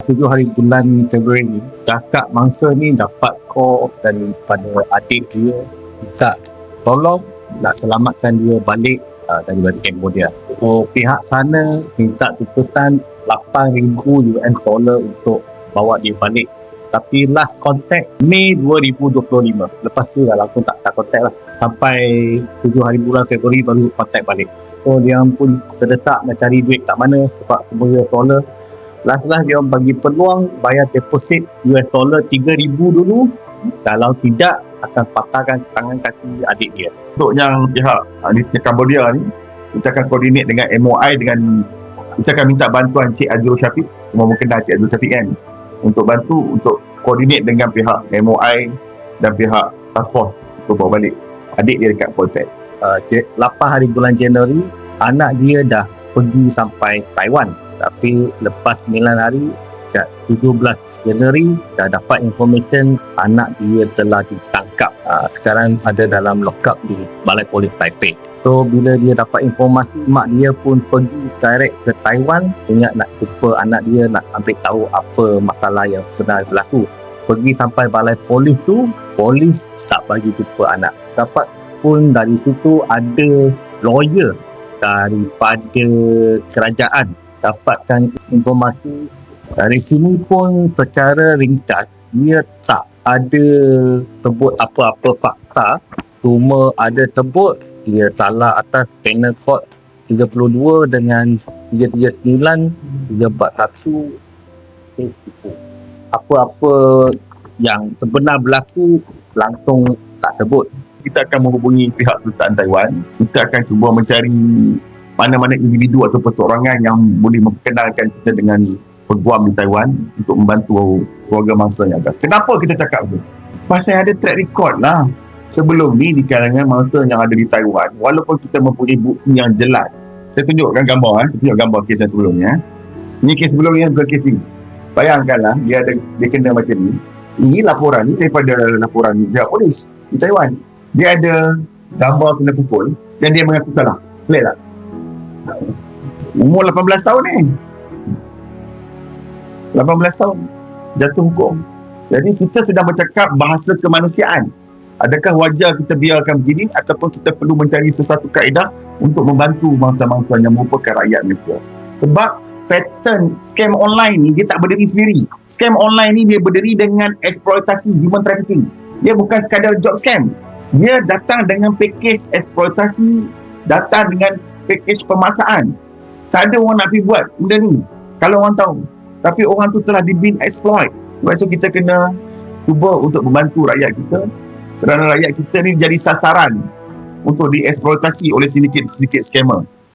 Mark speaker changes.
Speaker 1: 7 hari bulan Februari ni, kakak mangsa ni dapat call daripada adik dia minta tolong nak selamatkan dia balik daripada Cambodia. So pihak sana minta tutupan $8,000 untuk bawa dia balik. Tapi last contact Mei 2025. Lepas tu dah langsung tak contact lah. Sampai 7 hari bulan Februari baru contact balik. So dia pun terdetak nak cari duit kat mana sebab $10. Last dia orang bagi peluang bayar deposit $3,000 dulu. Kalau tidak akan patahkan tangan kaki adik dia.
Speaker 2: Untuk yang pihak di Cambodia ni, kita akan koordinate dengan MOI kita akan minta bantuan Cik Azrul Syafiq, mungkin dah Cik Azrul Syafiq kan, untuk bantu untuk koordinate dengan pihak MOI dan pihak task force untuk bawa balik adik dia dekat Polpet.
Speaker 1: 8 hari bulan Januari anak dia dah pergi sampai Taiwan. Tapi lepas 9 hari 17 Januari dah dapat information anak dia telah ditangkap. Sekarang ada dalam lockup di Balai Polis Taipei. So bila dia dapat informasi, mak dia pun pergi direct ke Taiwan punya nak jumpa anak dia, nak ambil tahu apa masalah yang sedang berlaku. Pergi sampai balai polis tu, polis tak bagi jumpa anak. Dapat pun dari situ ada lawyer daripada kerajaan dapatkan informasi. Dari sini pun secara ringkas dia tak ada sebut apa-apa fakta, cuma ada sebut dia salah atas penal code 32 dengan 339 341. Apa-apa yang sebenar berlaku langsung tak sebut.
Speaker 2: Kita akan menghubungi pihak kedutaan Taiwan. Kita akan cuba mencari mana-mana individu atau perorangan yang boleh memperkenalkan kita dengan peguam di Taiwan untuk membantu keluarga mangsa yang ada. Kenapa kita cakap tu? Pasal ada track record lah. Sebelum ni di kalangan mangsa yang ada di Taiwan, walaupun kita mempunyai bukti yang jelas. Saya tunjukkan gambar, tunjuk gambar kes yang sebelumnya. Ini kes sebelum ni, bukan kes ni. Bayangkanlah dia kena macam ni. Ini laporan ni daripada laporan pihak polis di Taiwan. Dia ada gambar kena pukul dan dia mengaku salah. Pelik tak? Umur 18 tahun ni. 18 tahun jatuh hukum. Jadi kita sedang bercakap bahasa kemanusiaan. Adakah wajar kita biarkan begini ataupun kita perlu mencari sesuatu kaedah untuk membantu mangsa-mangsa yang merupakan rakyat Malaysia? Sebab pattern scam online ni dia tak berdiri sendiri. Scam online ni dia berdiri dengan eksploitasi, human trafficking. Dia bukan sekadar job scam. Dia datang dengan pakej eksploitasi, datang dengan pakej pemaksaan. Tak ada orang nak pergi buat benda ni kalau orang tahu. Tapi orang tu telah dibin exploit. Sebab tu kita kena cuba untuk membantu rakyat kita, kerana rakyat kita ni jadi sasaran untuk dieksploitasi oleh sedikit-sedikit scammer.